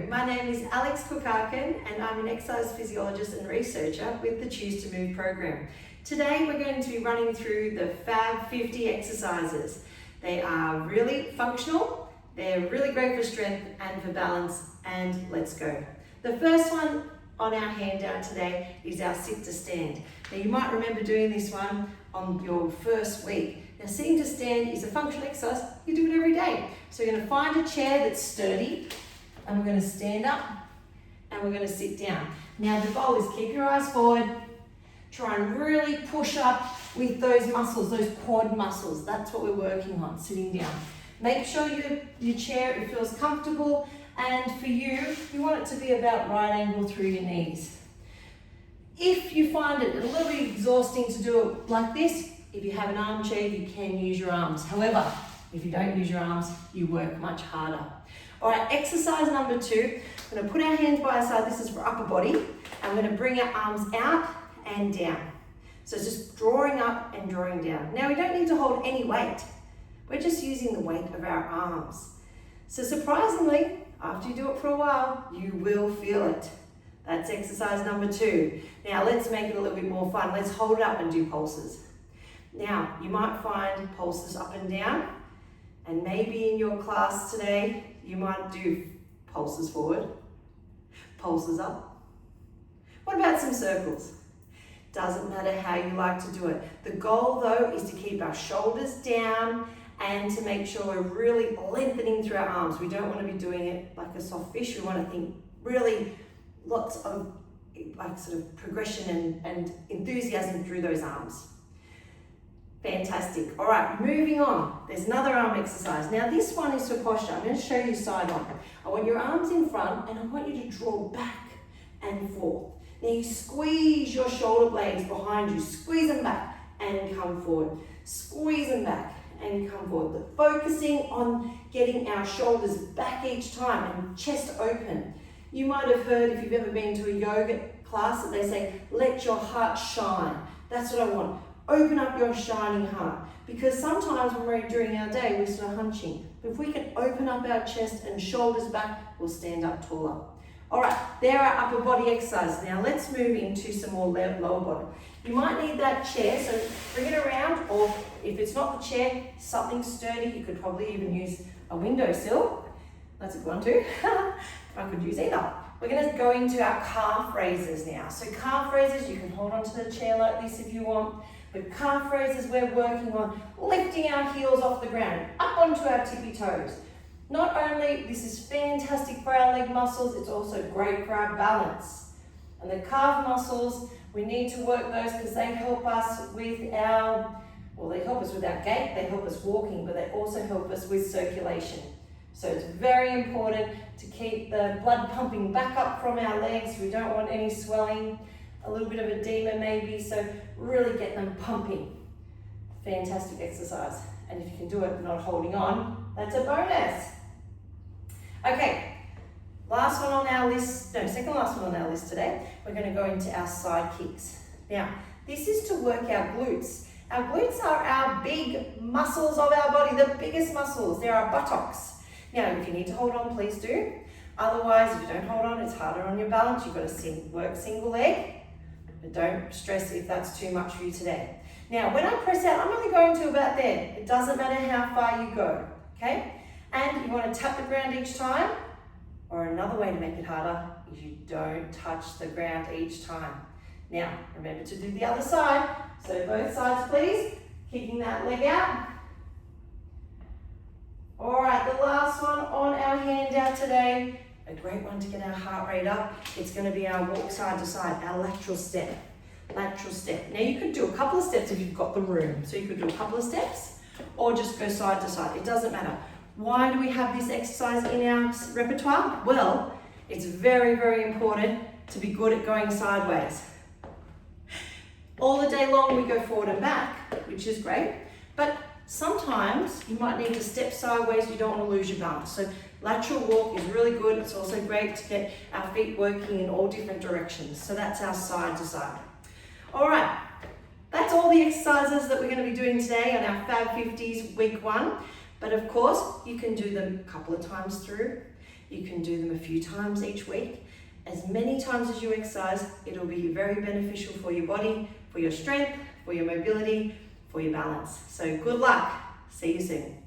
my name is Alex Kukaken and I'm an exercise physiologist and researcher with the Choose to Move program. Today we're going to be running through the Fab 50 exercises. They are really functional, they're really great for strength and for balance, and let's go. The first one on our handout today is our sit to stand. Now you might remember doing this one on your first week. Now sitting to stand is a functional exercise, you do it every day. So you're going to find a chair that's sturdy and we're going to stand up and we're going to sit down. Now the goal is keep your eyes forward, try and really push up with those muscles, those quad muscles. That's what we're working on, sitting down. Make sure your chair it feels comfortable, and for you want it to be about right angle through your knees. If you find it a little bit exhausting to do it like this, if you have an armchair, you can use your arms. However, if you don't use your arms, you work much harder. All right, exercise number 2. We're going to put our hands by our side. This is for upper body. And we're going to bring our arms out and down. So it's just drawing up and drawing down. Now we don't need to hold any weight. We're just using the weight of our arms. So surprisingly, after you do it for a while, you will feel it. That's exercise number 2. Now let's make it a little bit more fun. Let's hold it up and do pulses. Now, you might find pulses up and down, and maybe in your class today, you might do pulses forward, pulses up. What about some circles? Doesn't matter how you like to do it. The goal though is to keep our shoulders down and to make sure we're really lengthening through our arms. We don't want to be doing it like a soft fish. We want to think really lots of like sort of progression and enthusiasm through those arms. Fantastic. All right, moving on. There's another arm exercise. Now this one is for posture. I'm going to show you side on. I want your arms in front and I want you to draw back and forth. Now you squeeze your shoulder blades behind you. Squeeze them back and come forward. Squeeze them back and come forward. Focusing on getting our shoulders back each time and chest open. You might have heard, if you've ever been to a yoga class, that they say, let your heart shine. That's what I want. Open up your shining heart, because sometimes when we're during our day, we're sort of hunching. But if we can open up our chest and shoulders back, we'll stand up taller. All right, there are upper body exercises. Now let's move into some more lower body. You might need that chair, so bring it around, or if it's not the chair, something sturdy. You could probably even use a windowsill. That's a good one too. I could use either. We're going to go into our calf raises now. So calf raises, you can hold onto the chair like this if you want. But calf raises, we're working on lifting our heels off the ground, up onto our tippy toes. Not only this is fantastic for our leg muscles, it's also great for our balance. And the calf muscles, we need to work those because they help us with our, they help us with our gait, they help us walking, but they also help us with circulation. So it's very important to keep the blood pumping back up from our legs. We don't want any swelling, a little bit of edema maybe, so really get them pumping. Fantastic exercise. And if you can do it not holding on, that's a bonus. Okay, last one on our list, second last one on our list today, we're going to go into our side kicks. Now, this is to work our glutes. Our glutes are our big muscles of our body, the biggest muscles. They're our buttocks. Now, if you need to hold on, please do. Otherwise, if you don't hold on, it's harder on your balance. You've got to work single leg. But don't stress if that's too much for you today. Now, when I press out, I'm only going to about there. It doesn't matter how far you go, okay? And you want to tap the ground each time, or another way to make it harder is you don't touch the ground each time. Now, remember to do the other side. So both sides, please. Kicking that leg out. All right, the last one on our handout today. A great one to get our heart rate up. It's going to be our walk side to side, our lateral step. Lateral step. Now you could do a couple of steps if you've got the room. So you could do a couple of steps or just go side to side. It doesn't matter. Why do we have this exercise in our repertoire? Well, it's very, very important to be good at going sideways. All the day long we go forward and back, which is great. But sometimes you might need to step sideways, you don't want to lose your balance. So lateral walk is really good. It's also great to get our feet working in all different directions. So that's our side to side. All right, that's all the exercises that we're going to be doing today on our Fab 50s week 1. But of course, you can do them a couple of times through. You can do them a few times each week. As many times as you exercise, it'll be very beneficial for your body, for your strength, for your mobility, for your balance. So good luck. See you soon.